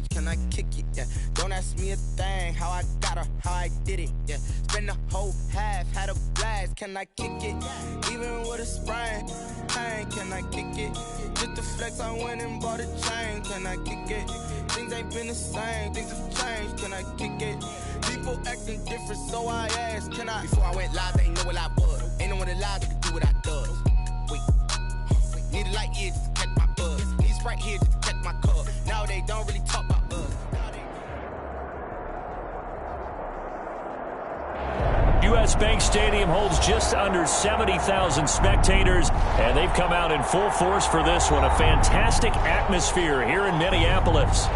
can I kick it? Yeah, don't ask me a thing, how I got her, how I did it. Yeah, spend the whole half, had a blast, can I kick it? Even with a sprain, pain, can I kick it? Just the flex, I went and bought a chain, can I kick it? Things ain't been the same, things have changed, can I kick it? People acting different, so I asked, can I? Before I went live, they ain't know what I was. Ain't no one alive that could do what I does. Wait, need a light here just to catch my buzz. Need a Sprite here just to catch my cup. Now they don't really talk about us. U.S. Bank Stadium holds just under 70,000 spectators, and they've come out in full force for this one. A fantastic atmosphere here in Minneapolis.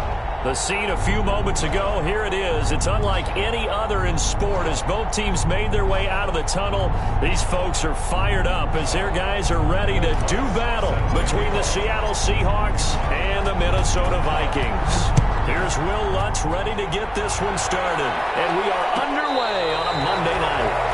The scene a few moments ago, here it is. It's unlike any other in sport as both teams made their way out of the tunnel. These folks are fired up as their guys are ready to do battle between the Seattle Seahawks and the Minnesota Vikings. Here's Will Lutz ready to get this one started. And we are underway on a Monday night.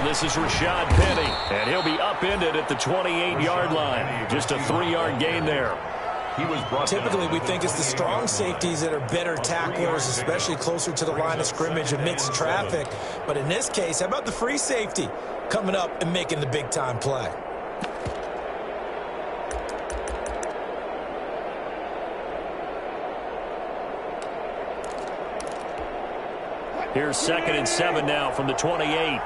This is Rashad Penny, and he'll be upended at the 28-yard line. Just a 3-yard gain there. Typically, we think it's the strong safeties that are better tacklers, especially closer to the line of scrimmage amidst traffic. But in this case, how about the free safety coming up and making the big-time play? Here's 2nd and 7 now from the 28.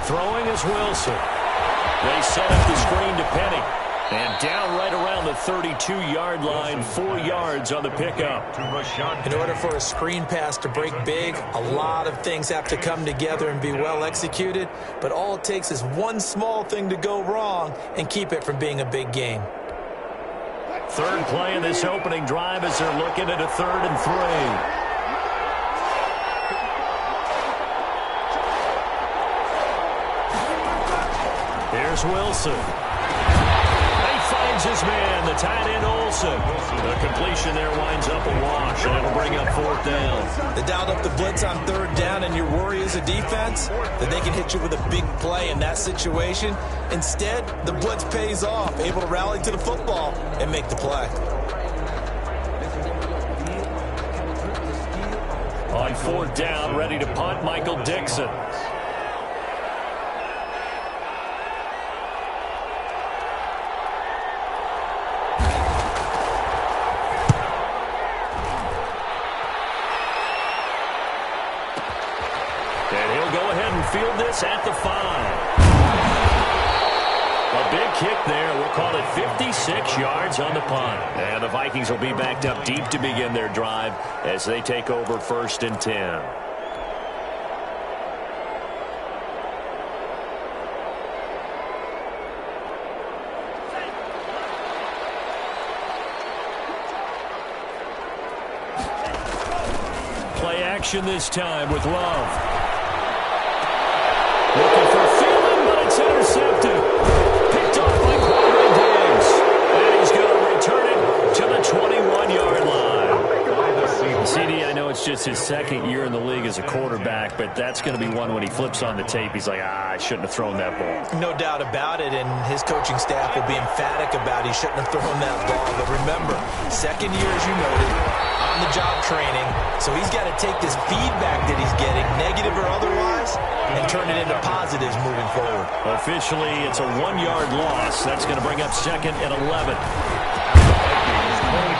Throwing is Wilson. They set up the screen to Penny. And down right around the 32-yard line, 4 yards on the pickup. In order for a screen pass to break big, a lot of things have to come together and be well executed. But all it takes is one small thing to go wrong and keep it from being a big game. Third play in this opening drive as they're looking at a 3rd and 3. Here's Wilson. He finds his man, the tight end Olsen. The completion there winds up a wash, and it'll bring up 4th down. They dialed up the blitz on 3rd down, and your worry as a defense that they can hit you with a big play in that situation. Instead, the blitz pays off, able to rally to the football and make the play. On 4th down, ready to punt, Michael Dixon. Field this at the 5. A big kick there. We'll call it 56 yards on the punt. And the Vikings will be backed up deep to begin their drive as they take over 1st and 10. Play action this time with Love. Looking for Thielen, but it's intercepted. Picked off by Quandre Diggs. And he's going to return it to the 21-yard line. CD, I know it's just it's his second year in the league as a quarterback, but that's going to be one when he flips on the tape. He's like, I shouldn't have thrown that ball. No doubt about it, and his coaching staff will be emphatic about he shouldn't have thrown that ball. But remember, second year, as you noted, on-the-job training, so he's got to take this feedback that he's getting, negative or otherwise, and turn it into positives moving forward. Officially, it's a 1-yard loss. That's going to bring up second and 11.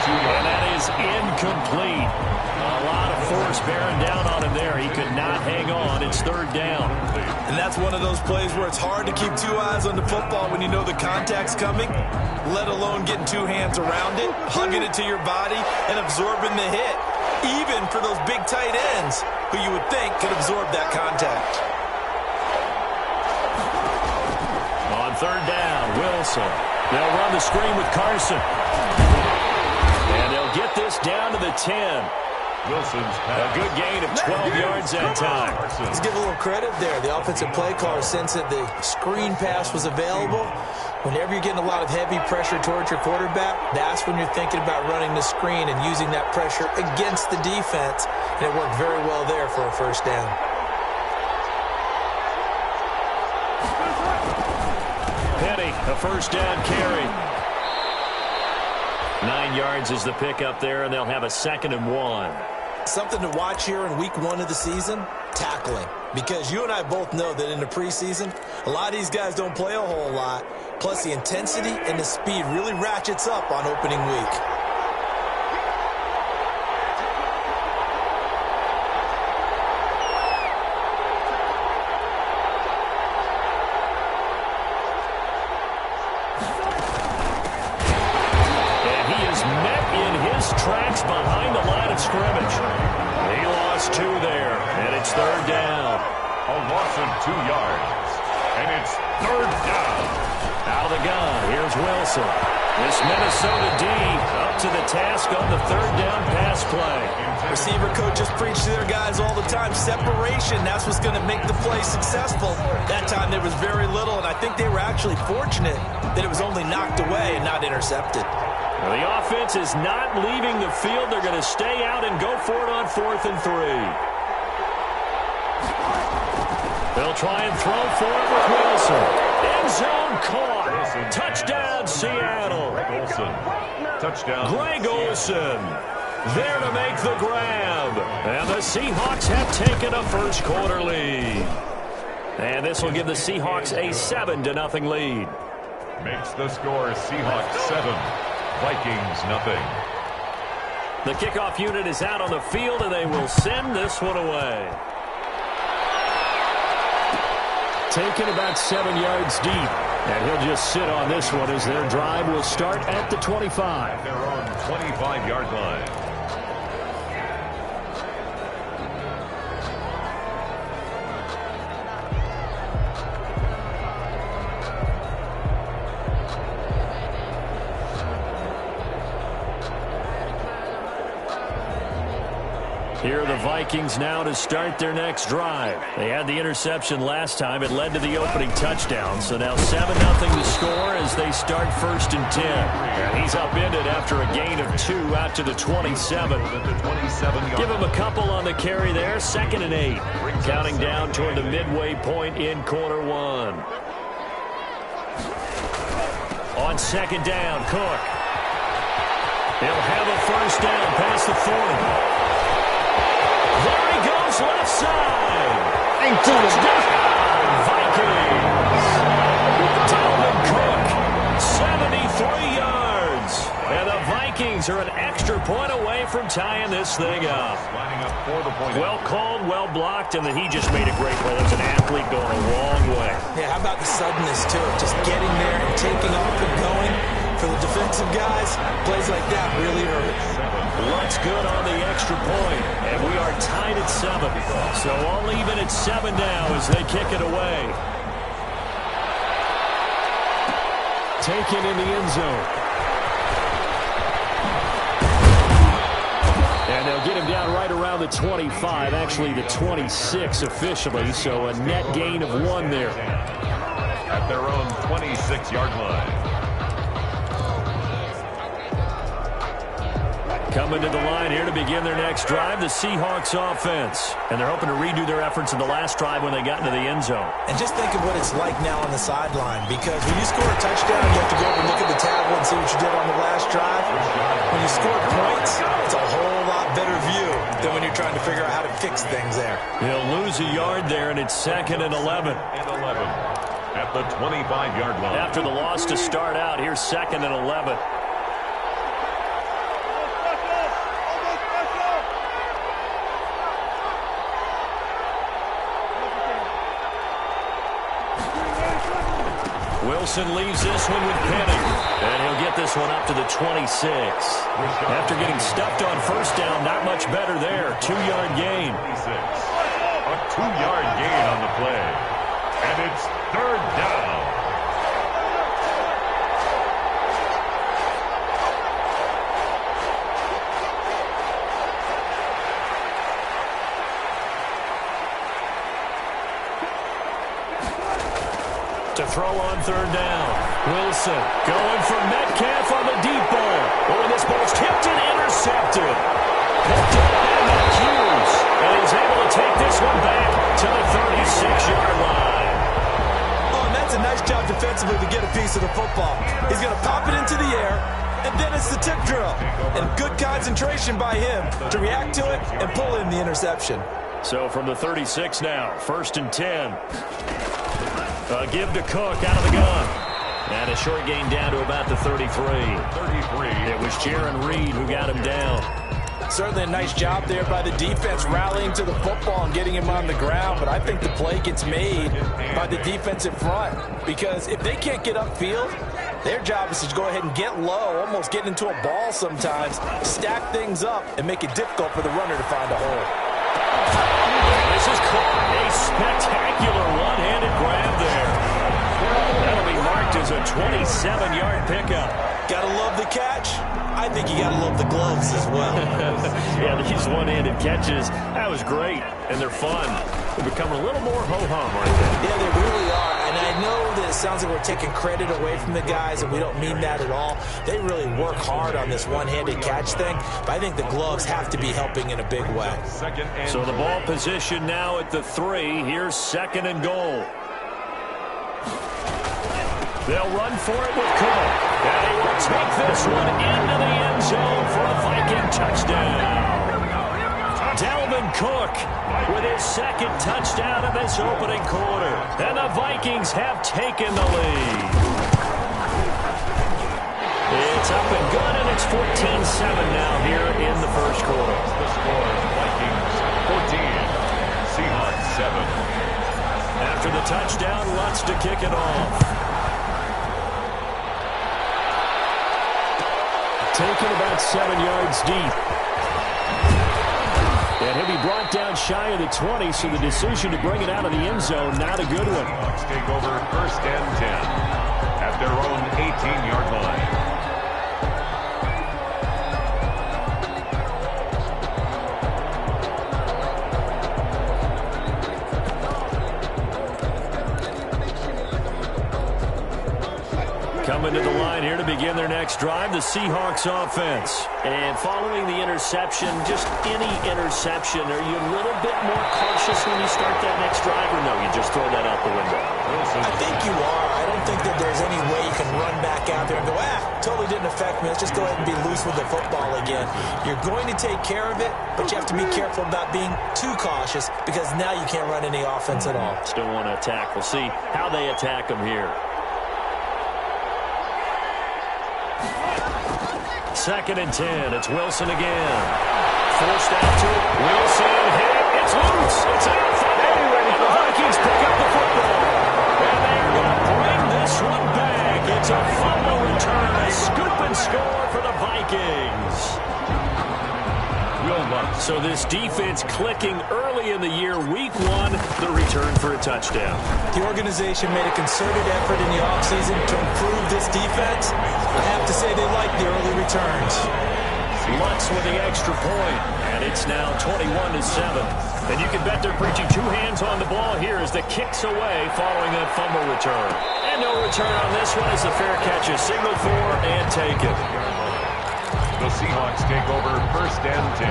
And that is incomplete. A lot of force bearing down on him there. He could not hang on. It's third down. And that's one of those plays where it's hard to keep two eyes on the football when you know the contact's coming, let alone getting two hands around it, hugging it to your body, and absorbing the hit, even for those big tight ends who you would think could absorb that contact. On third down, Wilson. They'll run the screen with Carson. And they'll get this down to the 10. Wilson's a good gain of 12 yards that time. Let's give a little credit there. The offensive play caller, since that the screen pass was available, whenever you're getting a lot of heavy pressure towards your quarterback, that's when you're thinking about running the screen and using that pressure against the defense. And it worked very well there for a first down. Penny, a first down carry. 9 yards is the pickup there, and they'll have a 2nd and 1. Something to watch here in week 1 of the season, tackling. Because you and I both know that in the preseason, a lot of these guys don't play a whole lot. Plus, the intensity and the speed really ratchets up on opening week. Tracks behind the line of scrimmage. He lost 2 there, and it's third down. A loss of 2 yards, and it's third down. Out of the gun, here's Wilson. This Minnesota D up to the task on the third down pass play. Receiver coaches preach to their guys all the time. Separation, that's what's going to make the play successful. That time there was very little, and I think they were actually fortunate that it was only knocked away and not intercepted. Well, the offense is not leaving the field. They're going to stay out and go for it on 4th and 3. They'll try and throw for it with Wilson. End zone caught. Touchdown, Seattle. Touchdown. Greg Olsen there to make the grab. And the Seahawks have taken a first quarter lead. And this will give the Seahawks a 7-0 lead. Makes the score Seahawks 7. Vikings nothing. The kickoff unit is out on the field, and they will send this one away. Taken about 7 yards deep, and he'll just sit on this one as their drive will start at the 25. They're on 25-yard line. Here are the Vikings now to start their next drive. They had the interception last time. It led to the opening touchdown. So now 7-0 to score as they start 1st and 10. And he's upended after a gain of 2 out to the 27. Give him a couple on the carry there. 2nd and 8. Counting down toward the midway point in quarter 1. On 2nd down, Cook. He'll have a first down past the 40. There he goes, left side. Touchdown, Vikings. Dalvin Cook, 73 yards. And the Vikings are an extra point away from tying this thing up. Lining up for the point. Well called, well blocked, and then he just made a great play. There's an athlete going a long way. Yeah, how about the suddenness to it? Just getting there and taking off and going. For the defensive guys, plays like that really hurt. Looks good on the extra point, and we are tied at 7. So all even at 7 now as they kick it away. Taken in the end zone. And they'll get him down right around the 25, actually the 26 officially, so a net gain of 1 there. At their own 26-yard line. Coming to the line here to begin their next drive, the Seahawks offense. And they're hoping to redo their efforts in the last drive when they got into the end zone. And just think of what it's like now on the sideline, because when you score a touchdown, you have to go over and look at the tablet and see what you did on the last drive. When you score points, it's a whole lot better view than when you're trying to figure out how to fix things there. He'll lose a yard there, and it's 2nd and 11. At the 25-yard line. After the loss to start out, here's 2nd and 11. Wilson leaves this one with Penning, and he'll get this one up to the 26. After getting stuffed on first down, not much better there. 2-yard gain. A 2-yard gain on the play. And it's 3rd down. To throw on 3rd down. Wilson going for Metcalf on the deep ball. Oh, and this ball's tipped and intercepted. Picked up by Hughes. And he's able to take this one back to the 36-yard line. Oh, and that's a nice job defensively to get a piece of the football. He's going to pop it into the air, and then it's the tip drill. And good concentration by him to react to it and pull in the interception. So from the 36 now, 1st and 10. Give to Cook out of the gun. And a short gain down to about the 33. It was Jaron Reed who got him down. Certainly a nice job there by the defense rallying to the football and getting him on the ground, but I think the play gets made by the defensive front, because if they can't get upfield, their job is to go ahead and get low, almost get into a ball sometimes, stack things up, and make it difficult for the runner to find a hole. This is caught. A spectacular one-handed grab there. That'll be marked as a 27-yard pickup. Gotta love the catch. I think you gotta love the gloves as well. Yeah, these one-handed catches, that was great, and they're fun. They become a little more ho-hum right there. Yeah, they really are, and I know that it sounds like we're taking credit away from the guys, and we don't mean that at all. They really work hard on this one-handed catch thing, but I think the gloves have to be helping in a big way. So the ball position now at the 3. Here's 2nd and goal. They'll run for it with Cook. And they will take this one into the end zone for a Viking touchdown. Dalvin Cook with his 2nd touchdown of this opening quarter. And the Vikings have taken the lead. It's up and good, and it's 14-7 now here in the first quarter. The score, Vikings 14, Seahawks 7. After the touchdown, Lutz to kick it off. Taken about 7 yards deep. And he'll be brought down shy of the 20, so the decision to bring it out of the end zone, not a good one. Seahawks take over 1st and 10 at their own 18-yard line. Coming to the line here to begin their next drive, the Seahawks offense. And following the interception, just any interception, are you a little bit more cautious when you start that next drive, or no, you just throw that out the window? I think you are. I don't think that there's any way you can run back out there and go, totally didn't affect me. Let's just go ahead and be loose with the football again. You're going to take care of it, but you have to be careful about being too cautious, because now you can't run any offense at all. Still want to attack. We'll see how they attack them here. 2nd and 10. It's Wilson again. Forced out to it. Wilson hit. It's loose. It's out. The Vikings pick up the football. And they're going to bring this one back. It's a fumble return. A scoop and score for the Vikings. So this defense clicking early in the year. Week 1, the return for a touchdown. The organization made a concerted effort in the offseason to improve this defense. I have to say they like the early returns. Lutz with the extra point, and it's now 21-7. And you can bet they're preaching 2 hands on the ball here as the kick's away following that fumble return. And no return on this one as the fair catch is signaled for and taken. The Seahawks take over 1st and 10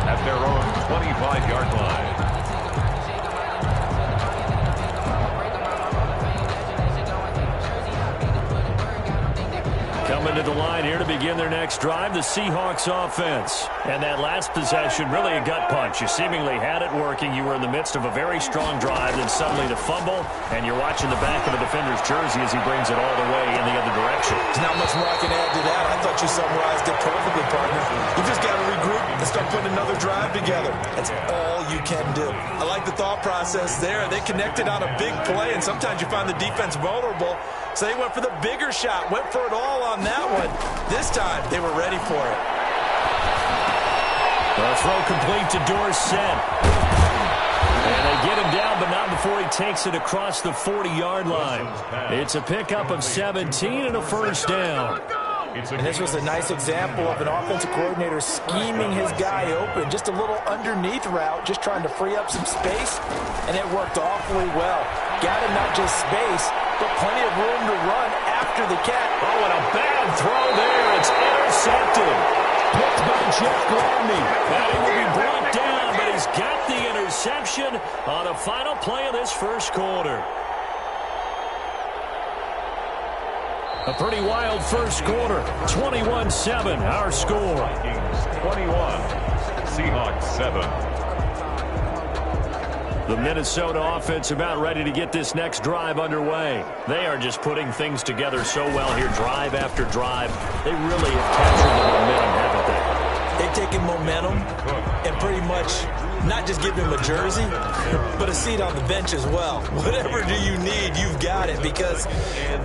at their own 25-yard line. Coming to the line here to begin their next drive, the Seahawks offense. And that last possession, really a gut punch. You seemingly had it working. You were in the midst of a very strong drive, then suddenly the fumble, and you're watching the back of the defender's jersey as he brings it all the way in the other direction. There's not much more I can add to that. I thought you summarized it perfectly, partner. You just got to regroup and start putting another drive together. That's all you can do. I like the thought process there. They connected on a big play, and sometimes you find the defense vulnerable. So they went for the bigger shot, went for it all on that one. This time, they were ready for it. The throw complete to Dorsett. And they get him down, but not before he takes it across the 40-yard line. It's a pickup of 17 and a first down. And this was a nice example of an offensive coordinator scheming his guy open. Just a little underneath route, just trying to free up some space, and it worked awfully well. Got him not just space, but plenty of room to run after the catch. Oh, and a bad throw there. It's intercepted. Picked by Jeff Gladney. And he will be brought down, but he's got the interception on the final play of this first quarter. A pretty wild first quarter. 21-7, our score. 21, Seahawks 7. The Minnesota offense about ready to get this next drive underway. They are just putting things together so well here, drive after drive. They really have captured the momentum, haven't they? They've taken momentum and pretty much not just give him a jersey, but a seat on the bench as well. Whatever do you need, you've got it, because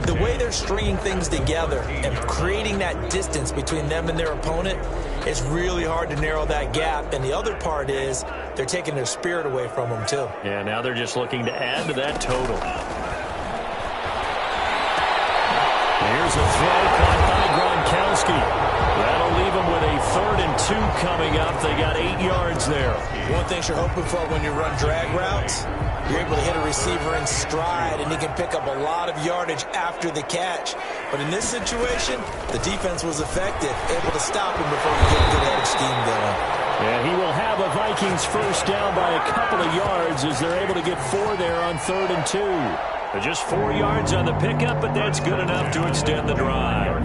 the way they're stringing things together and creating that distance between them and their opponent, it's really hard to narrow that gap. And the other part is they're taking their spirit away from them, too. Yeah, now they're just looking to add to that total. Here's a throw caught by Gronkowski. That'll leave them with a 3rd and 2 coming up. They got 8 yards there. One thing you're hoping for when you run drag routes, you're able to hit a receiver in stride, and he can pick up a lot of yardage after the catch. But in this situation, the defense was effective, able to stop him before he get a good head of steam going. And he will have a Vikings first down by a couple of yards as they're able to get 4 there on 3rd and 2. Just 4 yards on the pickup, but that's good enough to extend the drive.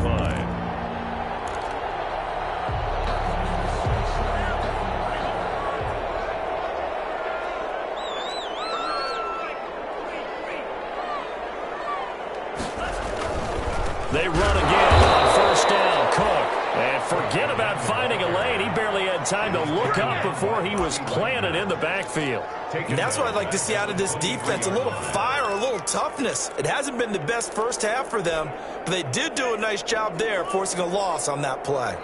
They run again on first down. Cook. And forget about finding a lane. He barely had time to look up before he was planted in the backfield. And that's what I'd like to see out of this defense, a little fire, a little toughness. It hasn't been the best first half for them, but they did do a nice job there, forcing a loss on that play.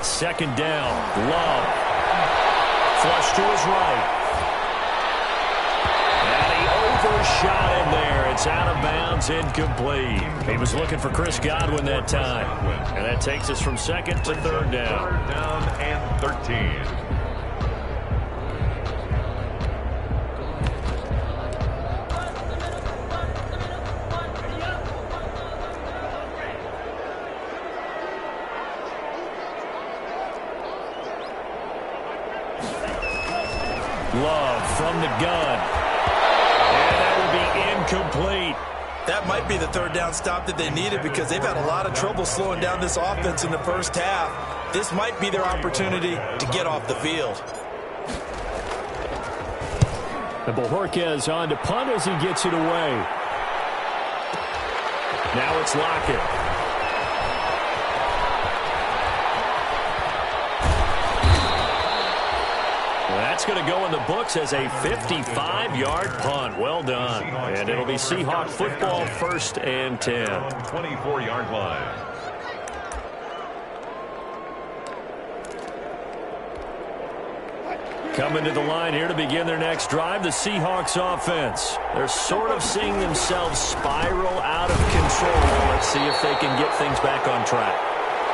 Second down. Love. Flush to his right. Overshot in there. It's out of bounds, incomplete. He was looking for Chris Godwin that time. And that takes us from 2nd to 3rd down. 3rd down and 13. Love from the gun. Incomplete. That might be the 3rd down stop that they needed, because they've had a lot of trouble slowing down this offense in the first half. This might be their opportunity to get off the field. And Bojorquez on to punt as he gets it away. Now it's Lockett. That's going to go in the books as a 55-yard punt. Well done. And it'll be Seahawk football 1st and 10. 24-yard line. Coming to the line here to begin their next drive, the Seahawks offense. They're sort of seeing themselves spiral out of control. Let's see if they can get things back on track.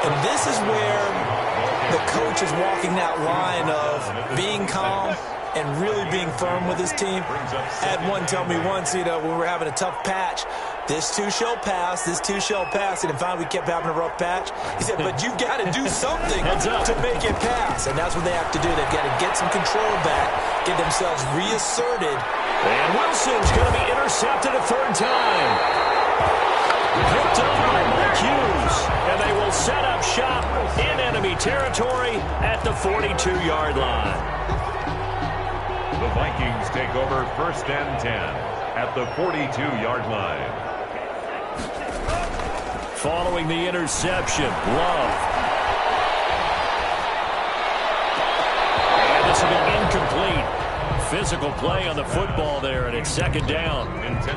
And this is where the coach is walking that line of being calm and really being firm with his team. I had one tell me once, when we were having a tough patch, this too shall pass, this too shall pass, and finally we kept having a rough patch. He said, but you've got to do something to make it pass, and that's what they have to do. They've got to get some control back, get themselves reasserted. And Wilson's going to be intercepted a third time. Picked up by Mike Hughes, and they will set up shop in enemy territory at the 42-yard line. The Vikings take over 1st and 10 at the 42-yard line. Following the interception, Love. And this will be incomplete. Physical play on the football there, and it's 2nd down.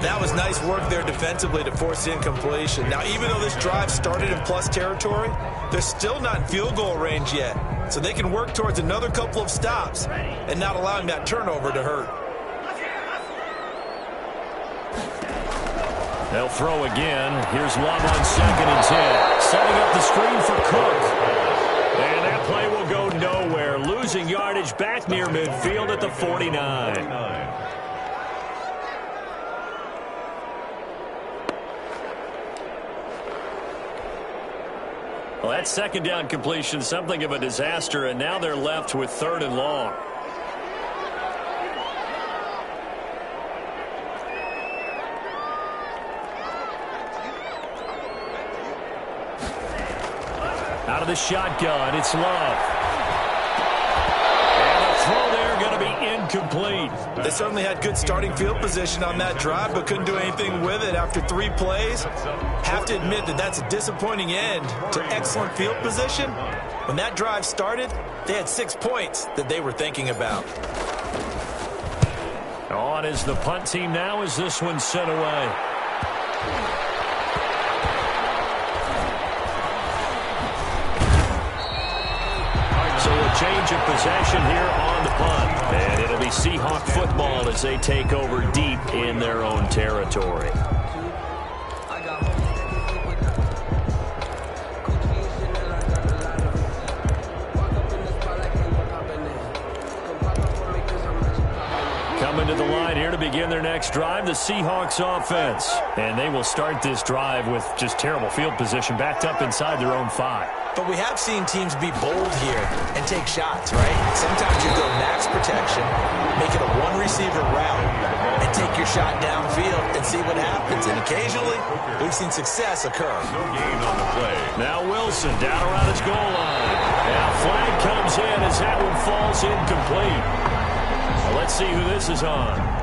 That was nice work there defensively to force the incompletion. Now, even though this drive started in plus territory, they're still not in field goal range yet. So they can work towards another couple of stops and not allowing that turnover to hurt. They'll throw again. Here's Love on 2nd and 10. Setting up the screen for Cook. And that play will go nowhere. Losing yardage back near midfield at the 49. Well, that 2nd down completion, something of a disaster, and now they're left with 3rd and long. Out of the shotgun, it's Love. And the throw there going to be incomplete. They certainly had good starting field position on that drive, but couldn't do anything with it after 3 plays. Have to admit that that's a disappointing end to excellent field position. When that drive started, they had 6 points that they were thinking about. On is the punt team now as this one's sent away. Change of possession here on the punt. And it'll be Seahawk football as they take over deep in their own territory. Coming to the line here to begin their next drive, the Seahawks offense. And they will start this drive with just terrible field position, backed up inside their own 5. But we have seen teams be bold here and take shots, right? Sometimes you go max protection, make it a one-receiver route, and take your shot downfield and see what happens. And occasionally, we've seen success occur. No gain on the play. Now Wilson down around his goal line. Now flag comes in as that one falls incomplete. Well, let's see who this is on.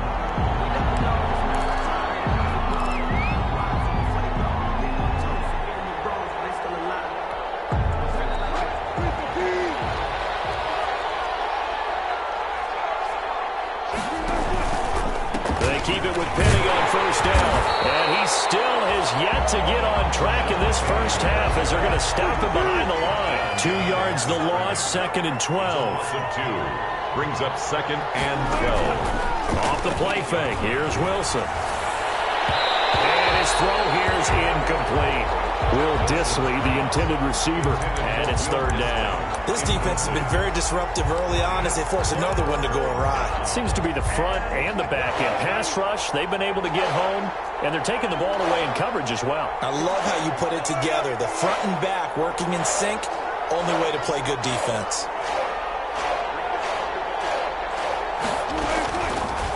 Keep it with Penny on 1st down. And he still has yet to get on track in this first half as they're going to stop him behind the line. 2 yards the loss, 2nd and 12. Loss of 2. Brings up 2nd and 12. Off the play fake, here's Wilson. And his throw here is incomplete. Will Dissly, the intended receiver, and it's 3rd down. This defense has been very disruptive early on as they force another one to go awry. It seems to be the front and the back end. Pass rush, they've been able to get home, and they're taking the ball away in coverage as well. I love how you put it together. The front and back working in sync, only way to play good defense.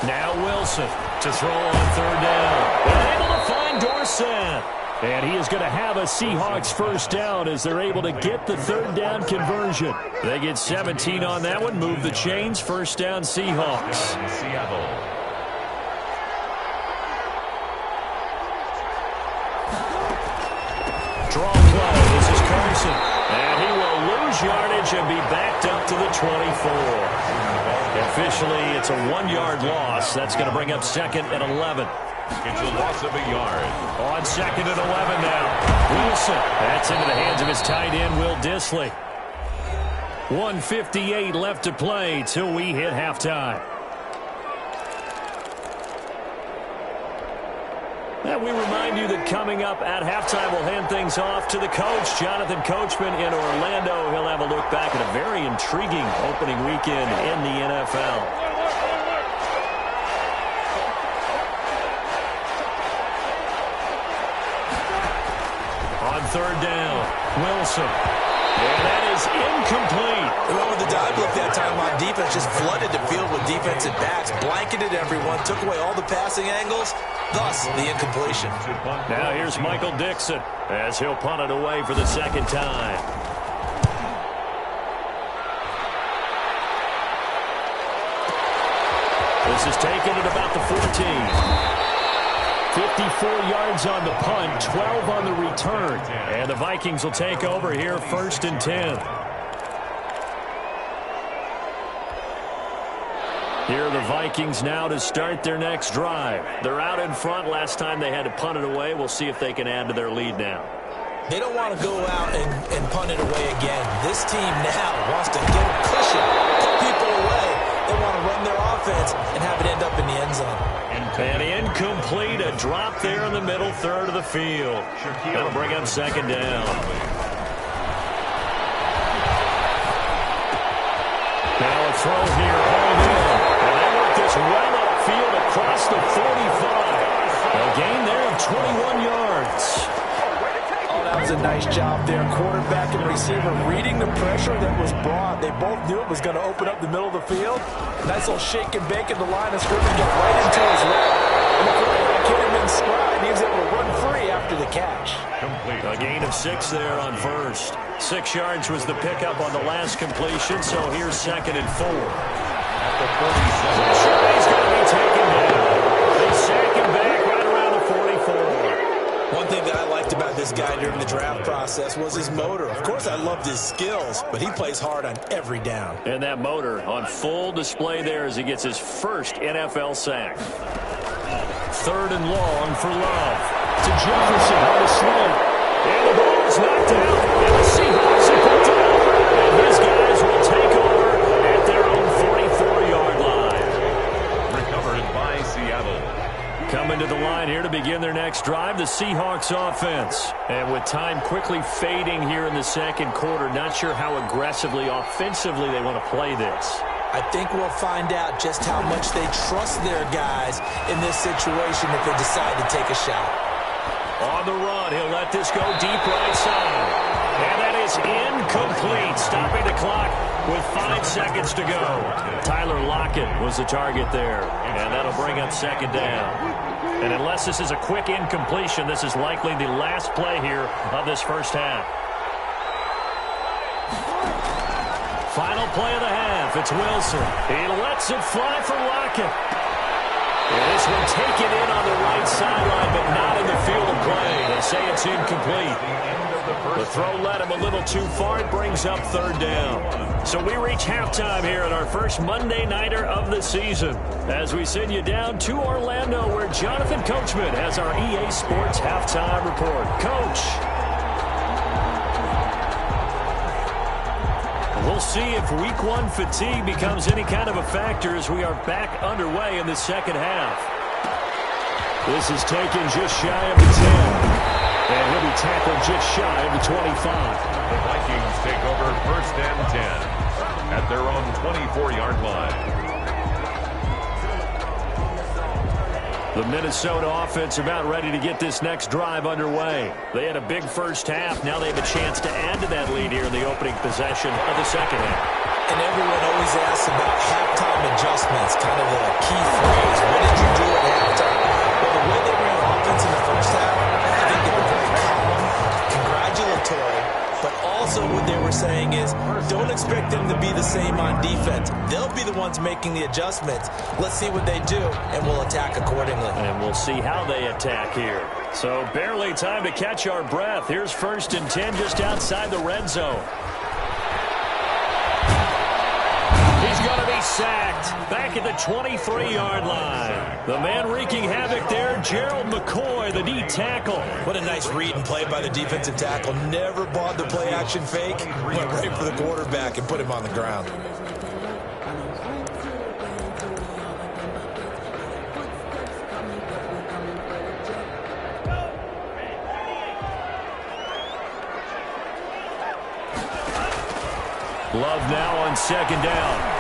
Now Wilson to throw on 3rd down. And able to find Dorsett. And he is going to have a Seahawks 1st down as they're able to get the 3rd down conversion. They get 17 on that one, move the chains, 1st down Seahawks. Seattle. Draw play, this is Carson. And he will lose yardage and be backed up to the 24. Officially, it's a 1-yard loss. That's going to bring up 2nd and 11. It's a loss of a yard. On 2nd and 11 now. Wilson. That's into the hands of his tight end, Will Dissly. 1:58 left to play till we hit halftime. And we remind you that coming up at halftime, we'll hand things off to the coach, Jonathan Coachman in Orlando. He'll have a look back at a very intriguing opening weekend in the NFL. third down. Wilson. And that is incomplete. They went with the dive look that time on defense, just flooded the field with defensive backs, blanketed everyone, took away all the passing angles, thus the incompletion. Now here's Michael Dixon as he'll punt it away for the second time. This is taken at about the 14. 54 yards on the punt, 12 on the return. And the Vikings will take over here, 1st and 10. Here are the Vikings now to start their next drive. They're out in front. Last time they had to punt it away. We'll see if they can add to their lead now. They don't want to go out and punt it away again. This team now wants to get a cushion, put people away. They want to run their offense and have it end up in the end zone. And incomplete, a drop there in the middle third of the field. That'll bring up second down. Now a throw here, hauled in. And they work this well upfield across the 45. A gain there of 21 yards. That was a nice job there. Quarterback and receiver reading the pressure that was brought. They both knew it was going to open up the middle of the field. Nice little shake and bake at the line of scrimmage, get right into his lap. And the quarterback hit him in stride. He was able to run free after the catch. A gain of 6 there on first. 6 yards was the pickup on the last completion, so here's 2nd and 4. At the 47. Sure, he's going to be taken down. They sack him back right around the 44. One thing that I liked about this guy during the draft process was his motor. Of course, I loved his skills, but he plays hard on every down. And that motor on full display there as he gets his first NFL sack. 3rd and long for Love. To Jefferson on the slant. And the ball is knocked out. And the Seahawks have picked it up. And these guys will take over at their own 44-yard line. Recovered by Seattle. Coming to the line here to begin their next drive, the Seahawks offense. And with time quickly fading here in the second quarter, not sure how aggressively, offensively they want to play this. I think we'll find out just how much they trust their guys in this situation if they decide to take a shot. On the run, he'll let this go deep right side. And that is incomplete, stopping the clock with 5 seconds to go. Tyler Lockett was the target there, and that'll bring up second down. And unless this is a quick incompletion, this is likely the last play here of this first half. Final play of the half, it's Wilson. He lets it fly for Lockett. And this one taken in on the right sideline, but not in the field of play. They say it's incomplete. The throw led him a little too far. It brings up 3rd down. So we reach halftime here at our first Monday Nighter of the season as we send you down to Orlando where Jonathan Coachman has our EA Sports halftime report. Coach. We'll see if week 1 fatigue becomes any kind of a factor as we are back underway in the second half. This is taken just shy of the 10. And he'll be tackled just shy of the 25. The Vikings take over 1st and 10 at their own 24-yard line. The Minnesota offense about ready to get this next drive underway. They had a big first half. Now they have a chance to add to that lead here in the opening possession of the second half. And everyone always asks about halftime adjustments, kind of the key phrase. What did you do at halftime? Well, the way they ran offense in the first half, I think they were very calm, congratulatory, but also what they were saying is don't expect them to be the same on defense. They'll be the ones making the adjustments. Let's see what they do, and we'll attack accordingly. And we'll see how they attack here. So barely time to catch our breath. Here's 1st and 10 just outside the red zone. He's going to be sacked back at the 23-yard line. The man wreaking havoc there, Gerald McCoy, the D tackle. What a nice read and play by the defensive tackle. Never bought the play-action fake. Went right for the quarterback and put him on the ground. Love now on second down.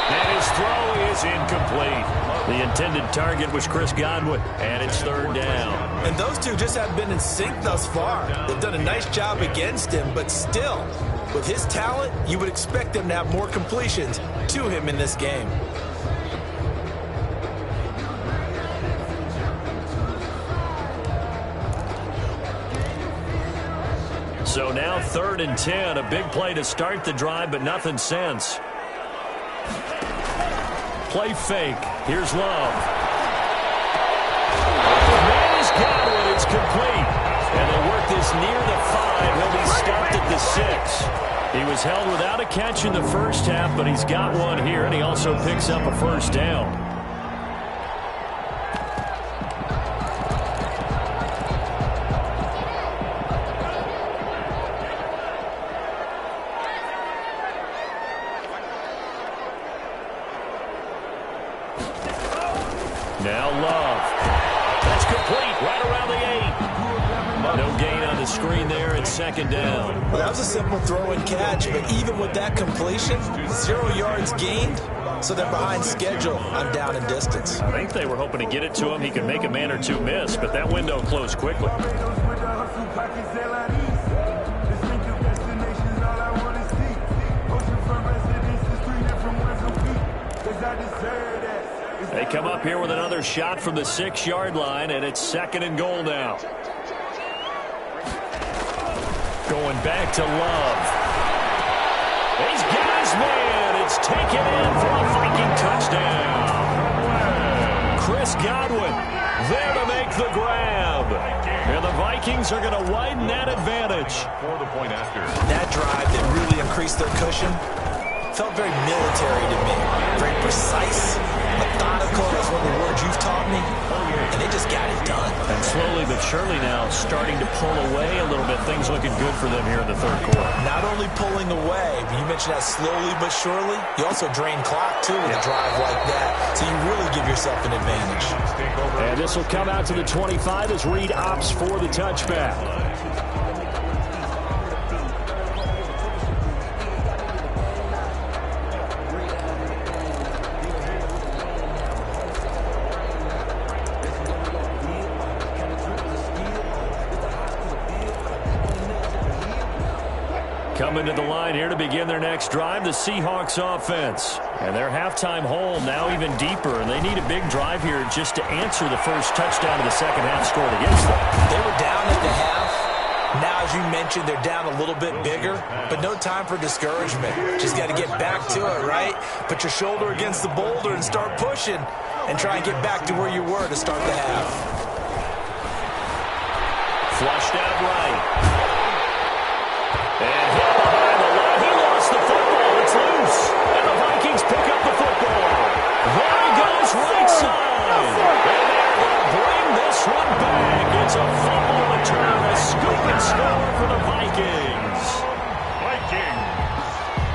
And his throw is incomplete. The intended target was Chris Godwin, and it's third down. And those two just have been in sync thus far. They've done a nice job against him, but still, with his talent, you would expect them to have more completions to him in this game. So now 3rd and 10, a big play to start the drive, but nothing since. Play fake. Here's Love. Man is Godwin. It's complete. And they work this near the 5. He'll be stopped at the 6. He was held without a catch in the first half, but he's got one here, and he also picks up a first down. Now Love. That's complete right around the 8. No gain on the screen there. It's 2nd down. Well, that was a simple throw and catch, but even with that completion, 0 yards gained, so they're behind schedule on down and distance. I think they were hoping to get it to him. He could make a man or two miss, but that window closed quickly. They come up here with another shot from the 6-yard line, and it's 2nd and goal now. Going back to Love. He's got his man. It's taken in for a Viking touchdown. Chris Godwin there to make the grab. And the Vikings are going to widen that advantage. For the point after. That drive that really increased their cushion felt very military to me. Very precise, methodical, that's one of the words you've taught me. And they just got it done. And slowly but surely now starting to pull away a little bit. Things looking good for them here in the 3rd quarter. Not only pulling away, but you mentioned that slowly but surely. You also drain clock, too, with a drive like that. So you really give yourself an advantage. And this will come out to the 25 as Reed opts for the touchback. Coming to the line here to begin their next drive, the Seahawks offense. And their halftime hole now even deeper, and they need a big drive here just to answer the first touchdown of the second half scored against them. They were down at the half. Now, as you mentioned, they're down a little bit bigger, but no time for discouragement. Just got to get back to it, right? Put your shoulder against the boulder and start pushing and try and get back to where you were to start the half. Flushed out right. And hit behind the line. He lost the football. It's loose. And the Vikings pick up the football. There he goes right side. And they're going to bring this one back. It's a fumble return. A scoop and score for the Vikings.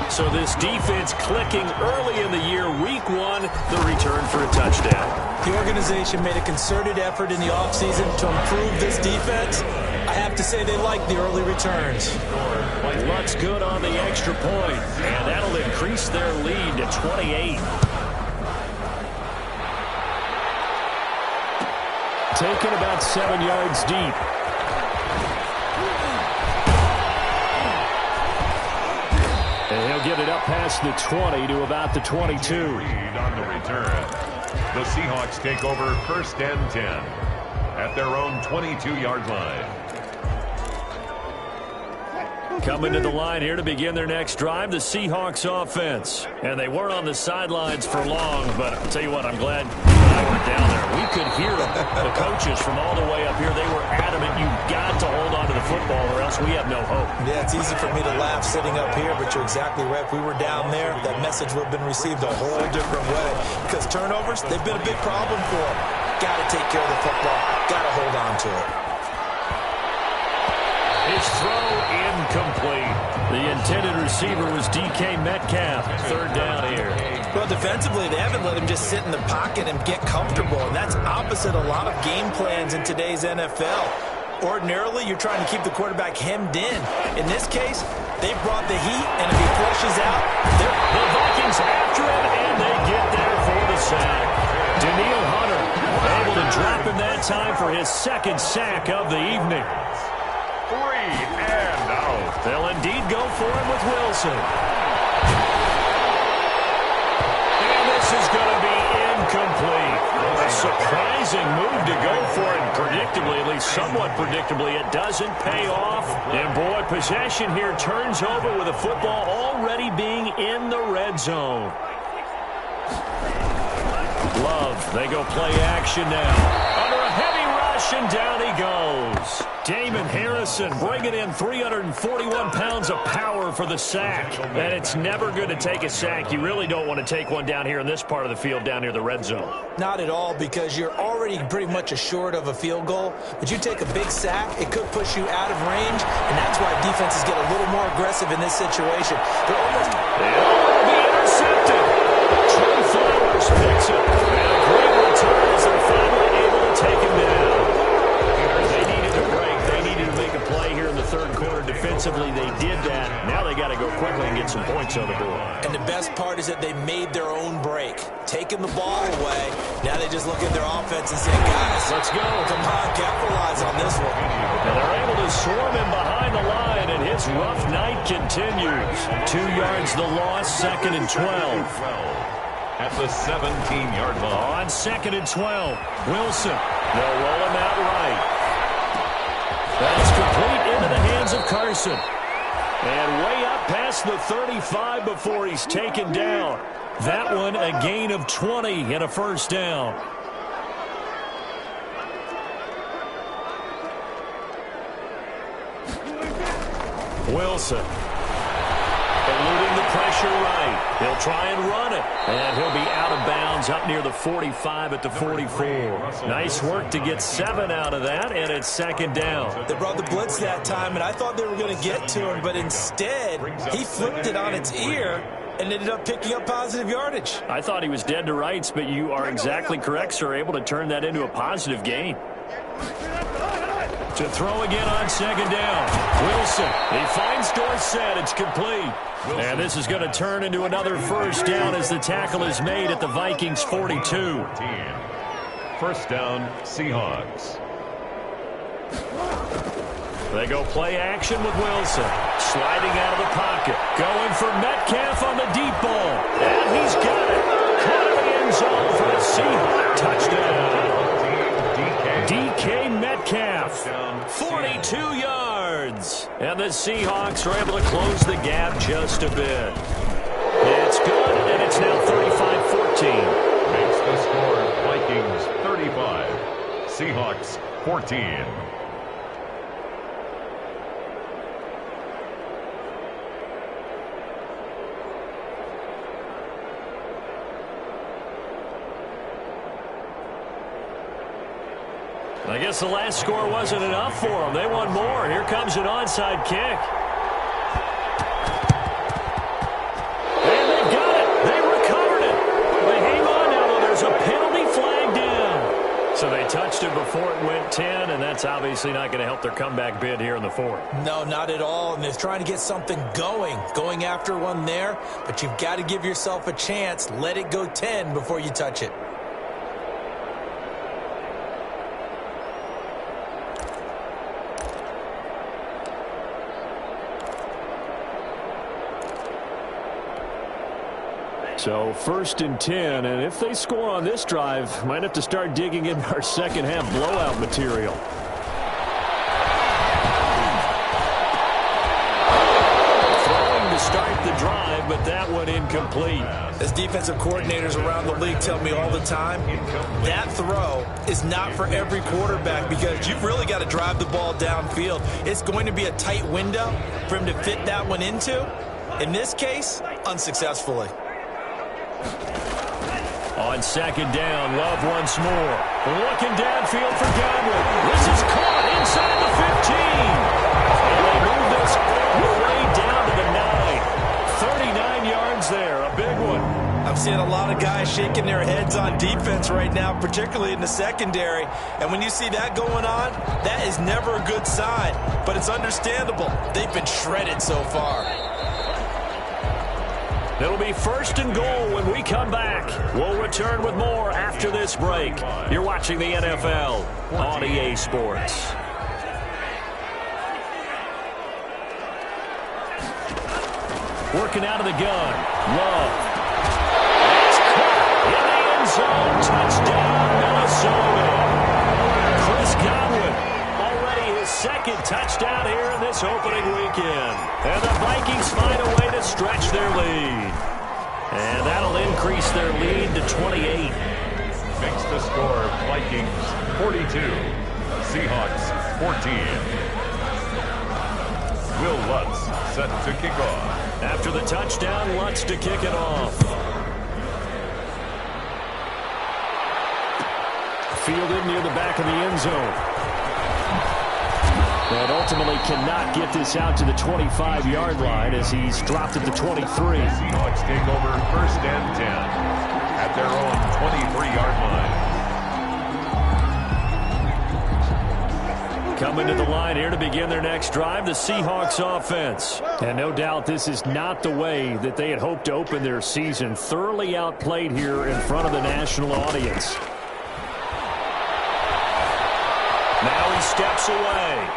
So this defense clicking early in the year. Week 1, the return for a touchdown. The organization made a concerted effort in the offseason to improve this defense. I have to say they like the early returns. Luck's good on the extra point, and that'll increase their lead to 28. Taken about 7 yards deep. And he'll get it up past the 20 to about the 22. On the return, the Seahawks take over 1st and 10 at their own 22-yard line. Coming to the line here to begin their next drive, the Seahawks offense. And they weren't on the sidelines for long, but I'll tell you what, I'm glad I went down there. We could hear the coaches from all the way up here. They were adamant, you've got to hold on to the football or else we have no hope. Yeah, it's easy for me to laugh sitting up here, but you're exactly right. If we were down there, that message would have been received a whole different way. Because turnovers, they've been a big problem for them. Got to take care of the football. Got to hold on to it. His throw incomplete. The intended receiver was DK Metcalf. 3rd down here. Well, defensively, they haven't let him just sit in the pocket and get comfortable, and that's opposite a lot of game plans in today's NFL. Ordinarily, you're trying to keep the quarterback hemmed in. In this case, they brought the heat, and if he flushes out, the Vikings after him, and they get there for the sack. Daniil Hunter able to drop in that time for his second sack of the evening. 3 and out. They'll indeed go for it with Wilson. And this is going to be incomplete. A surprising move to go for it. Predictably, at least somewhat predictably, it doesn't pay off. And boy, possession here turns over with the football already being in the red zone. Love, they go play action now. Under a heavy rush, and down he goes. Damon Harrison bringing in 341 pounds of power for the sack. And it's never good to take a sack. You really don't want to take one down here in this part of the field, down near the red zone. Not at all, because you're already pretty much assured of a field goal. But you take a big sack, it could push you out of range, and that's why defenses get a little more aggressive in this situation. They're almost... They'll be intercepted. Trey Flowers picks it. And a great return as they're finally able to take him down. They needed a break. They needed to make a play here in the third quarter. Defensively, they did that. Now they got to go quickly and get some points on the board. And the best part is that they made their own break. Taking the ball away. Now they just look at their offense and say, guys, let's go. Come on, capitalize on this one. And they're able to swarm him behind the line, and his rough night continues. 2 yards the loss, 2nd and 12. At the 17-yard line. On 2nd and 12, Wilson. They'll roll him out right. That's complete into the hands of Carson. And way up past the 35 before he's taken down. That one a gain of 20 and a first down. Wilson. Eluding the pressure right. He'll try and run it. And he'll be out of bounds up near the 45 at the 44. Nice work to get 7 out of that, and it's 2nd down. They brought the blitz that time, and I thought they were going to get to him, but instead he flipped it on its ear and ended up picking up positive yardage. I thought he was dead to rights, but you are exactly correct, sir. Able to turn that into a positive gain. To throw again on 2nd down. Wilson. He finds Dorsett. It's complete. And this is going to turn into another first down as the tackle is made at the Vikings 42. First down, Seahawks. They go play action with Wilson. Sliding out of the pocket. Going for Metcalf on the deep ball. And he's got it. Caught in the end zone for a Seahawks touchdown. DK Metcalf. 42 yards. And the Seahawks are able to close the gap just a bit. It's good, and it's now 35-14. Makes the score Vikings 35, Seahawks 14. I guess the last score wasn't enough for them. They want more. Here comes an onside kick. And they've got it. They recovered it. They hang on now, though. There's a penalty flag down. So they touched it before it went 10, and that's obviously not going to help their comeback bid here in the 4th. No, not at all. And they're trying to get something going after one there. But you've got to give yourself a chance. Let it go 10 before you touch it. So 1st and 10, and if they score on this drive, might have to start digging in our second half blowout material. Throwing to start the drive, but that one incomplete. As defensive coordinators around the league tell me all the time, that throw is not for every quarterback because you've really got to drive the ball downfield. It's going to be a tight window for him to fit that one into. In this case, unsuccessfully. On 2nd down, Love once more. Looking downfield for Godwin. This is caught inside the 15. And they move this all the way down to the 9. 39 yards there, a big one. I'm seeing a lot of guys shaking their heads on defense right now, particularly in the secondary. And when you see that going on, that is never a good sign. But it's understandable. They've been shredded so far. It'll be 1st and goal when we come back. We'll return with more after this break. You're watching the NFL on EA Sports. Working out of the gun. Love. That's caught in the end zone. Touchdown, Minnesota. Chris Godwin, already his 2nd touchdown here in this opening weekend. And the Vikings find a way to stretch their lead. And that'll increase their lead to 28. Makes the score Vikings 42, Seahawks 14. Will Lutz set to kick off. After the touchdown, Lutz to kick it off. Fielded near the back of the end zone. And ultimately cannot get this out to the 25-yard line as he's dropped at the 23. Seahawks take over 1st and 10 at their own 23-yard line. Coming to the line here to begin their next drive, the Seahawks offense. And no doubt this is not the way that they had hoped to open their season. Thoroughly outplayed here in front of the national audience. Now he steps away.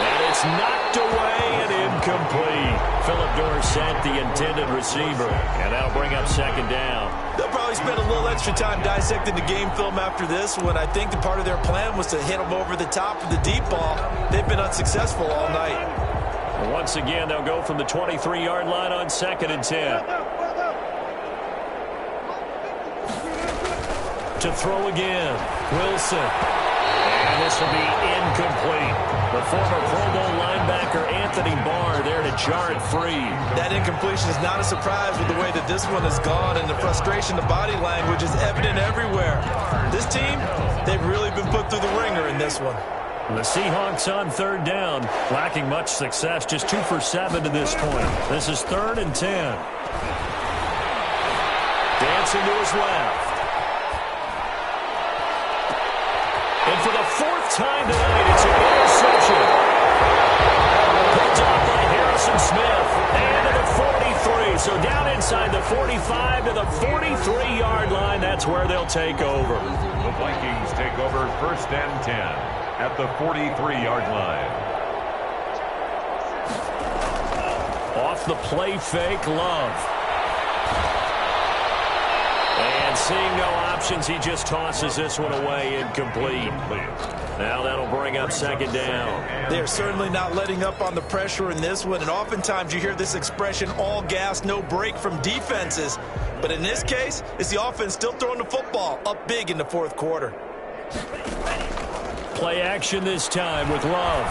And it's knocked away and incomplete. Philip Dorsett, the intended receiver. And that'll bring up 2nd down. They'll probably spend a little extra time dissecting the game film after this one. I think the part of their plan was to hit them over the top of the deep ball. They've been unsuccessful all night. And once again, they'll go from the 23-yard line on 2nd and 10. To throw again, Wilson. And this will be incomplete. The former Pro Bowl linebacker Anthony Barr there to jar it free. That incompletion is not a surprise with the way that this one has gone, and the frustration, the body language is evident everywhere. This team, they've really been put through the ringer in this one. The Seahawks on 3rd down, lacking much success, just 2 for 7 to this point. This is 3rd and 10. Dancing to his left. And for the 4th time tonight, it's an interception. Picked off by Harrison Smith. And to the 43. So down inside the 45 to the 43-yard line. That's where they'll take over. The Vikings take over 1st and 10 at the 43-yard line. Off the play fake, Love. And seeing no options, he just tosses this one away, incomplete. Now that'll bring up 2nd down. They're certainly not letting up on the pressure in this one, and oftentimes you hear this expression, all gas, no break from defenses. But in this case, it's the offense still throwing the football up big in the 4th quarter. Play action this time with Love.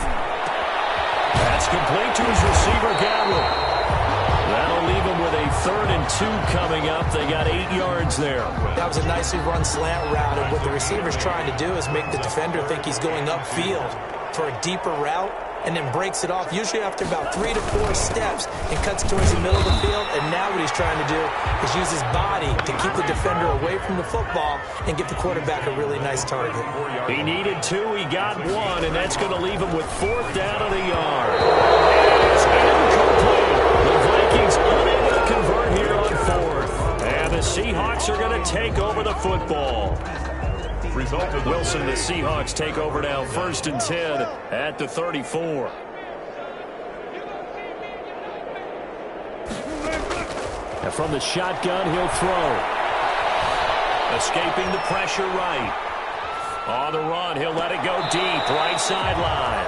That's complete to his receiver, Godwin. That'll leave him with a 3rd and 2 coming up. They got 8 yards there. That was a nicely run slant route, and what the receiver's trying to do is make the defender think he's going upfield for a deeper route, and then breaks it off, usually after about 3 to 4 steps, and cuts towards the middle of the field. And now what he's trying to do is use his body to keep the defender away from the football and get the quarterback a really nice target. He needed 2, he got 1, and that's going to leave him with 4th down of the yard. It's incomplete. The Vikings unable to convert here on 4th. And the Seahawks are going to take over the football. Wilson, the Seahawks take over now 1st and 10 at the 34. And from the shotgun, he'll throw. Escaping the pressure right. On the run, he'll let it go deep, right sideline.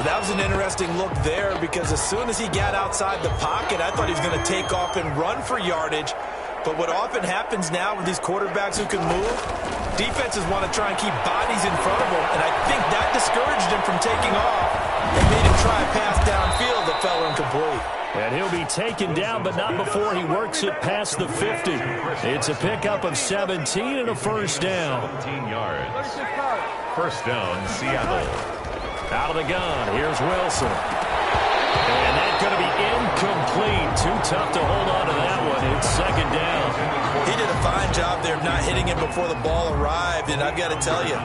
That was an interesting look there, because as soon as he got outside the pocket, I thought he was going to take off and run for yardage. But what often happens now with these quarterbacks who can move, defenses want to try and keep bodies in front of them, and I think that discouraged him from taking off and made him try a pass downfield that fell incomplete. And he'll be taken down, but not before he works it past the 50. It's a pickup of 17 and a 1st down. 17 yards. 1st down, Seattle. Out of the gun, here's Wilson. And that's going to be incomplete. Too tough to hold on to that one. It's second down. He did a fine job there of not hitting him before the ball arrived, and I've got to tell you,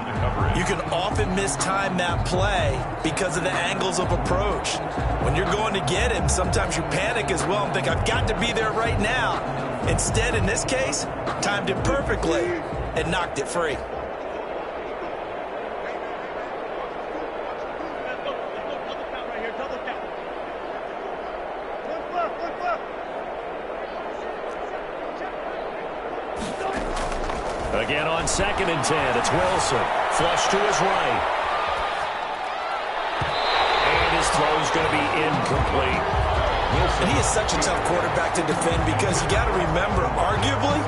you can often mistime that play because of the angles of approach. When you're going to get him, sometimes you panic as well and think, I've got to be there right now. Instead, in this case, timed it perfectly and knocked it free. Again on 2nd and 10, it's Wilson. Flush to his right. And his throw is going to be incomplete. And he is such a tough quarterback to defend because you got to remember, arguably,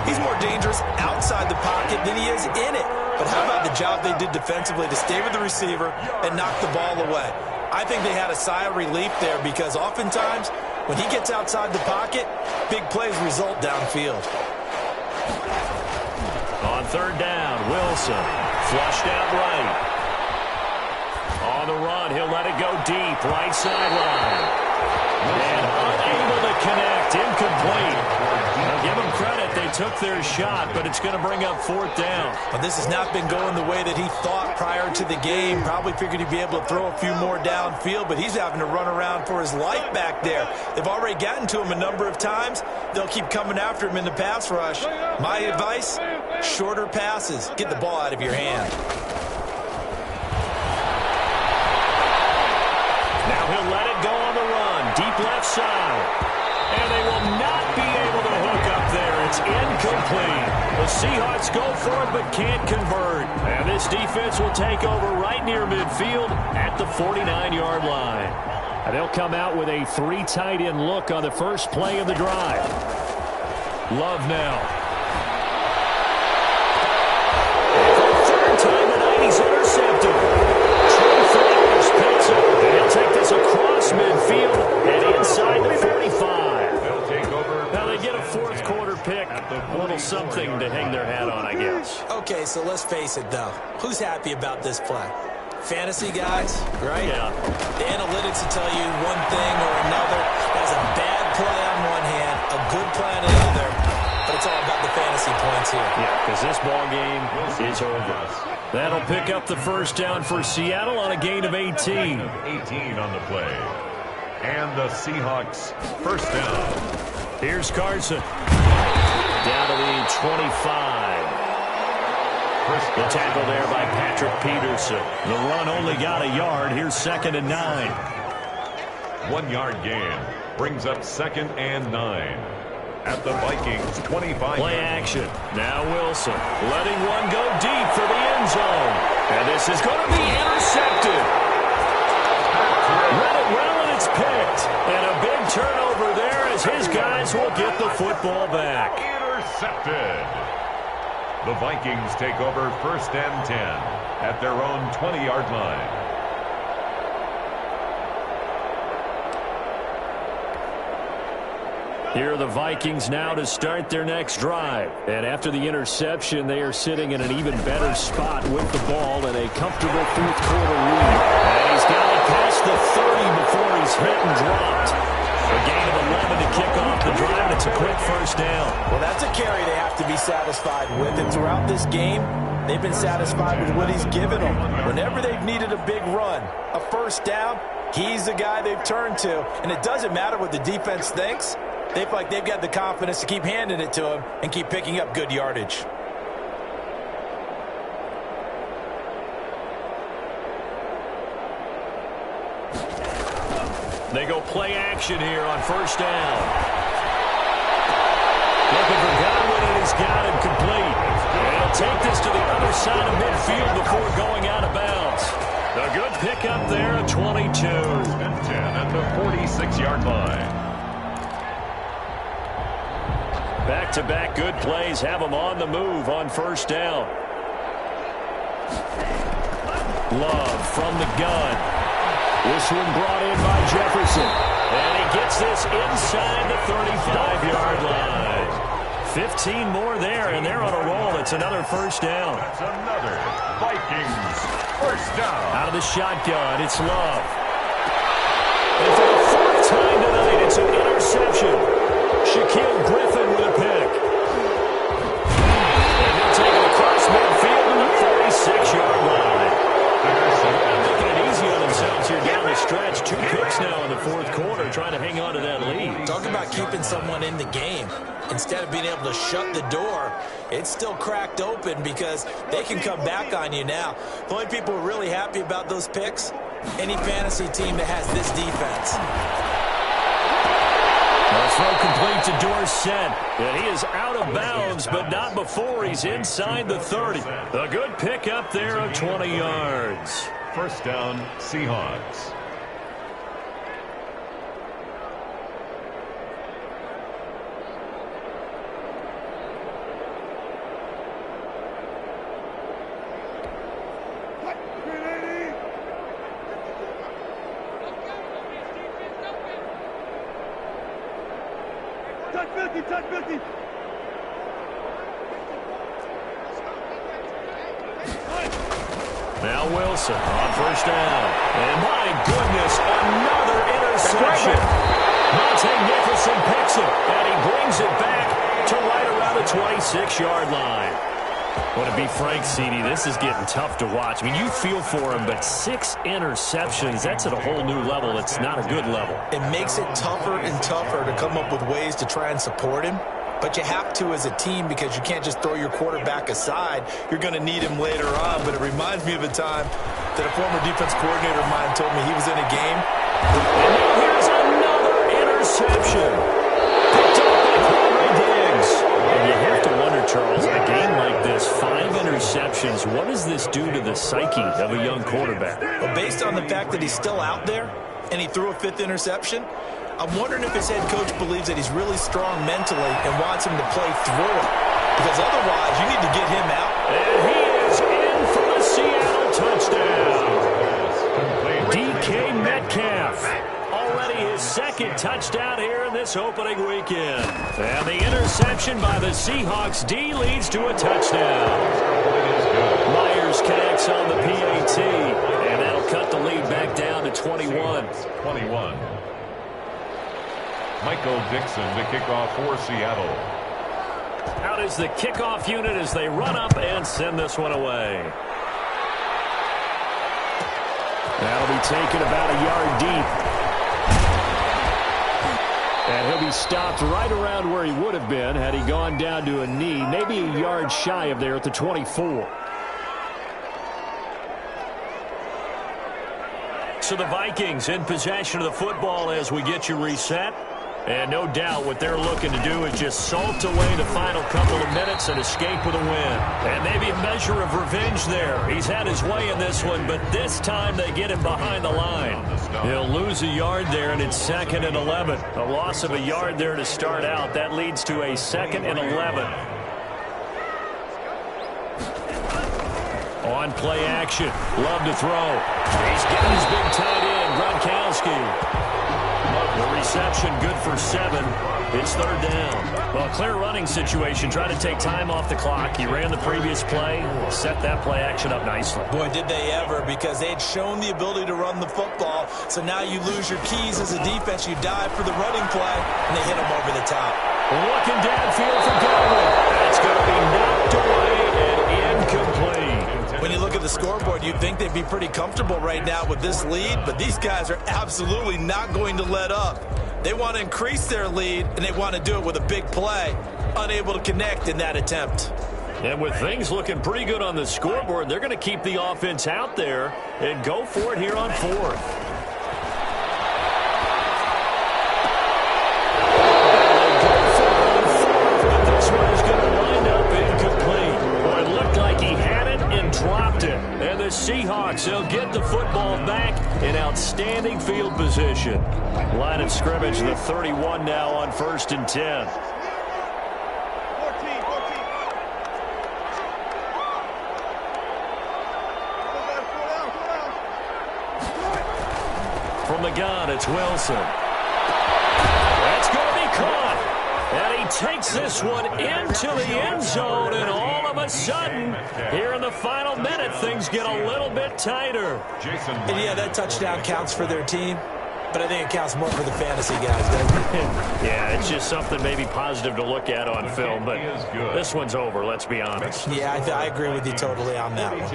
he's more dangerous outside the pocket than he is in it. But how about the job they did defensively to stay with the receiver and knock the ball away? I think they had a sigh of relief there because oftentimes when he gets outside the pocket, big plays result downfield. On 3rd down, Wilson flushed out right. On the run, he'll let it go deep, right sideline. And unable to connect, incomplete. Now give them credit, they took their shot, but it's going to bring up 4th down. But this has not been going the way that he thought prior to the game. Probably figured he'd be able to throw a few more downfield, but he's having to run around for his life back there. They've already gotten to him a number of times. They'll keep coming after him in the pass rush. My advice, shorter passes. Get the ball out of your hand. Now he'll let it go on the run. Deep left side. And they will not be able to hook up there. It's incomplete. The Seahawks go for it but can't convert. And this defense will take over right near midfield at the 49-yard line. And they'll come out with a 3 tight end look on the first play of the drive. Love now. And for the 3rd time tonight, he's intercepted. True Flowers picks it. They'll take this across midfield and inside the 45. They'll take over. Now they get a 4th quarter pick. A little something to hang their hat on, I guess. Okay, so let's face it, though. Who's happy about this play? Fantasy guys, right? Yeah. The analytics will tell you one thing or another. That's a bad play on one hand, a good play on another, but it's all about the fantasy points here. Yeah, because this ball game is over. That'll pick up the 1st down for Seattle on a gain of 18. 18 on the play. And the Seahawks 1st down. Here's Carson. Down to the 25. The tackle there by Patrick Peterson. The run only got a yard. Here's 2nd and 9. 1-yard gain brings up 2nd and 9. At the Vikings 25. Play action. Now Wilson letting one go deep for the end zone. And this is going to be intercepted. Read it well and it's picked. And a big turnover there as his guys will get the football back. Intercepted. The Vikings take over 1st and 10 at their own 20-yard line. Here are the Vikings now to start their next drive. And after the interception, they are sitting in an even better spot with the ball in a comfortable 4th quarter lead. And he's got it past the 30 before he's hit and dropped. A gain of 11 to kick off the drive, and it's a quick 1st down. Well, that's a carry they have to be satisfied with. And throughout this game, they've been satisfied with what he's given them. Whenever they've needed a big run, a 1st down, he's the guy they've turned to. And it doesn't matter what the defense thinks. They feel like they've got the confidence to keep handing it to him and keep picking up good yardage. They go play action here on 1st down. Looking for Godwin, and he's got him complete. And he'll take this to the other side of midfield before going out of bounds. A good pickup there at 22. 1st and 10 at the 46-yard line. Back-to-back good plays have them on the move on 1st down. Love from the gun. This one brought in by Jefferson. And he gets this inside the 35-yard line. 15 more there, and they're on a roll. It's another 1st down. That's another Vikings 1st down. Out of the shotgun, it's Love. And for the 4th time tonight, interception. Shaquille Griffin with a pick. And he'll take it across midfield to the 46-yard line. Making it easy on themselves here down the stretch. 2 picks now in the fourth quarter, trying to hang on to that lead. Talk about keeping someone in the game. Instead of being able to shut the door, it's still cracked open because they can come back on you now. The only people who are really happy about those picks, any fantasy team that has this defense. Throw complete to Dorsett. And he is out of bounds, but not before he's inside the 30. A good pick up there of 20 yards. First down, Seahawks. Touch 50. Now Wilson on first down. And my goodness, another interception. Monte Nicholson picks it, and he brings it back to right around the 26-yard line. Well, to be frank, CD, this is getting tough to watch. I mean, you feel for him, but 6 interceptions, that's at a whole new level. It's not a good level. It makes it tougher and tougher to come up with ways to try and support him. But you have to as a team because you can't just throw your quarterback aside. You're going to need him later on. But it reminds me of a time that a former defense coordinator of mine told me he was in a game. And now here's another interception. Picked up by Corey Diggs. And you have to wonder, Charles, in a game like this, 5 interceptions, what does this do to the psyche of a young quarterback? Well, based on the fact that he's still out there and he threw a 5th interception, I'm wondering if his head coach believes that he's really strong mentally and wants him to play through it. Because otherwise, you need to get him out. And he is in for the Seattle touchdown. DK Metcalf. Already his 2nd touchdown here in this opening weekend. And the interception by the Seahawks D leads to a touchdown. Myers connects on the PAT. And that'll cut the lead back down to 21. Michael Dixon to kick off for Seattle. Out is the kickoff unit as they run up and send this one away. That'll be taken about a yard deep. And he'll be stopped right around where he would have been had he gone down to a knee, maybe a yard shy of there at the 24. So the Vikings in possession of the football as we get you reset. And no doubt what they're looking to do is just salt away the final couple of minutes and escape with a win. And maybe a measure of revenge there. He's had his way in this one, but this time they get him behind the line. He'll lose a yard there, and it's 2nd and 11. A loss of a yard there to start out. That leads to a 2nd and 11. On play action. Love to throw. He's getting his big tight end, Gronkowski. The reception good for 7. It's 3rd down. Well, clear running situation. Try to take time off the clock. He ran the previous play. Set that play action up nicely. Boy, did they ever, because they had shown the ability to run the football. So now you lose your keys as a defense. You dive for the running play, and they hit him over the top. Looking downfield for Godwin. That's going to be knocked away and incomplete. When you look at the scoreboard, you'd think they'd be pretty comfortable right now with this lead, but these guys are absolutely not going to let up. They want to increase their lead, and they want to do it with a big play. Unable to connect in that attempt. And with things looking pretty good on the scoreboard, they're going to keep the offense out there and go for it here on 4th. This one is going to wind up incomplete. Well, it looked like he had it and dropped it. And the Seahawks, they'll get the football back in outstanding field position. Line of scrimmage, the 31 now on 1st and 10. From the gun, it's Wilson. That's going to be caught. And he takes this one into the end zone, and all of a sudden, here in the final minute, things get a little bit tighter. And yeah, that touchdown counts for their team. but I think it counts more for the fantasy guys, doesn't it? Yeah, it's just something maybe positive to look at on film, but this one's over, let's be honest. Yeah, I agree with you totally on that one.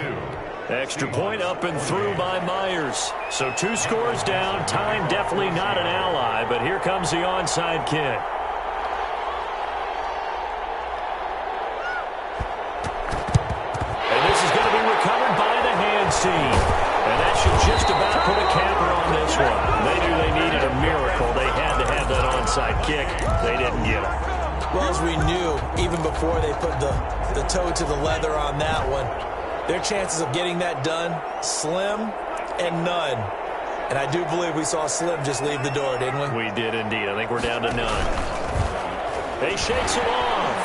Extra point up and through by Myers. So 2 scores down. Time definitely not an ally, but here comes the onside kick. And this is going to be recovered by the hands team. And that should just about put a capper on this one. They knew they needed a miracle. They had to have that onside kick. They didn't get it. Well, as we knew, even before they put the toe to the leather on that one, their chances of getting that done, slim and none. And I do believe we saw Slim just leave the door, didn't we? We did indeed. I think we're down to none. He shakes it off.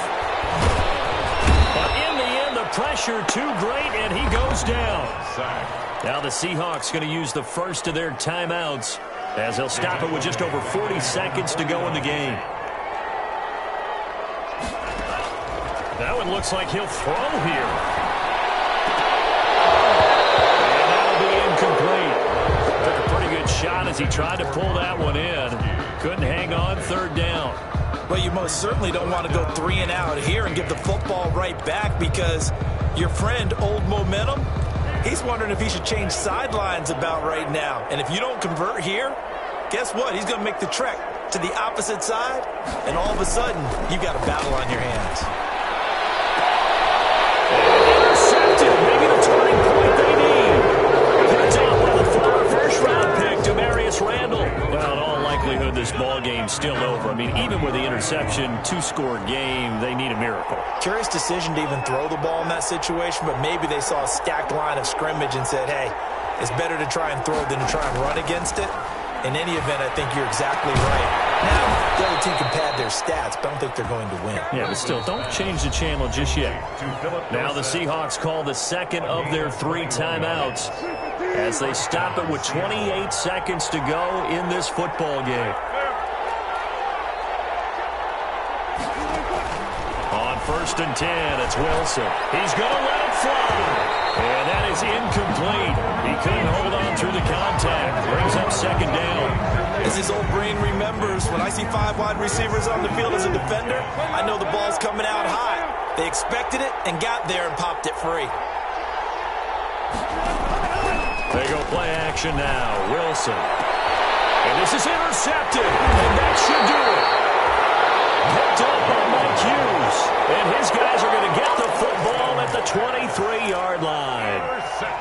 But in the end, the pressure too great, and he goes down. Now the Seahawks going to use the first of their timeouts as they'll stop it with just over 40 seconds to go in the game. That one looks like he'll throw here. Incomplete. Took a pretty good shot as he tried to pull that one in. Couldn't hang on, 3rd down. Well, you most certainly don't want to go 3 and out here and give the football right back because your friend, Old Momentum, he's wondering if he should change sidelines about right now. And if you don't convert here, guess what? He's going to make the trek to the opposite side, and all of a sudden, you've got a battle on your hands. Intercepted. Maybe the turning point they need. Picked up by the former first-round pick, Demarius Randall. Well, in all likelihood, this ball game's still over. I mean, even with the interception, 2-score game, they need a miracle. Curious decision to even throw the ball in that situation, but maybe they saw a stacked line of scrimmage and said, hey, it's better to try and throw than to try and run against it. In any event, I think you're exactly right. Now, the other team can pad their stats, but I don't think they're going to win. Yeah, but still, don't change the channel just yet. Now the Seahawks call the second of their 3 timeouts as they stop it with 28 seconds to go in this football game. On 1st and 10, it's Wilson. He's going to let it fly. And that is incomplete. He couldn't hold on through the contact. Brings up 2nd down. As his old brain remembers, when I see 5 wide receivers on the field as a defender, I know the ball's coming out high. They expected it and got there and popped it free. They go play action now. Wilson. And this is intercepted. And that should do it. Picked up by Mike Hughes. And his guys are going to get the football at the 23-yard line.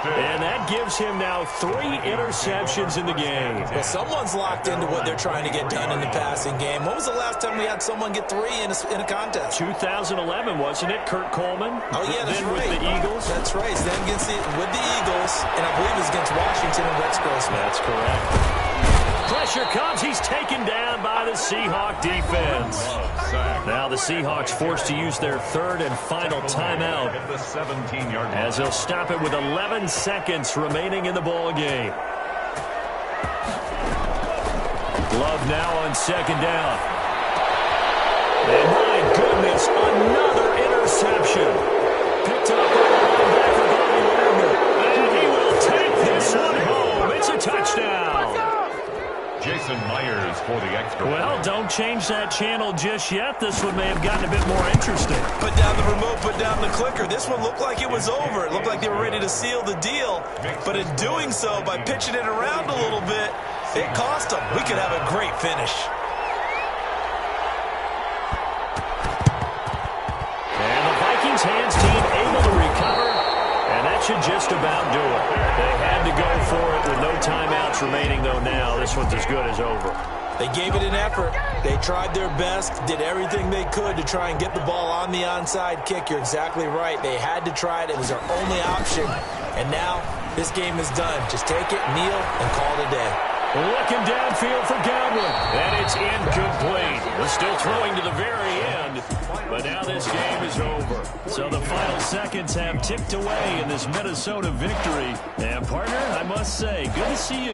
And that gives him now 3 interceptions in the game. Well, someone's locked into what they're trying to get done in the passing game. When was the last time we had someone get 3 in a contest? 2011, wasn't it? Kurt Coleman. Oh, yeah, that's then right. With the Eagles. That's right. Then with the Eagles, and I believe it's against Washington and Rex Grossman. That's correct. Pressure comes. He's taken down by the Seahawk defense. Now the Seahawks forced to use their 3rd and final timeout as they'll stop it with 11 seconds remaining in the ball game. Love now on 2nd down. And my goodness, another interception. Picked up by the linebacker, Bobby Wagner. And he will take this one home. It's a touchdown. Jason Myers for the extra. Well, don't change that channel just yet. This one may have gotten a bit more interesting. Put down the remote, put down the clicker. This one looked like it was over. It looked like they were ready to seal the deal. But in doing so, by pitching it around a little bit, it cost them. We could have a great finish. And the Vikings hands team able to recover. And that should just about do it. They had to go for it with no timeouts remaining, though, now. This one's as good as over. They gave it an effort. They tried their best, did everything they could to try and get the ball on the onside kick. You're exactly right. They had to try it. It was their only option. And now this game is done. Just take it, kneel, and call it a day. Looking downfield for Godwin. And it's incomplete. They're still throwing to the very end. But now this game is over. So the final seconds have ticked away in this Minnesota victory. And, partner, I must say, good to see you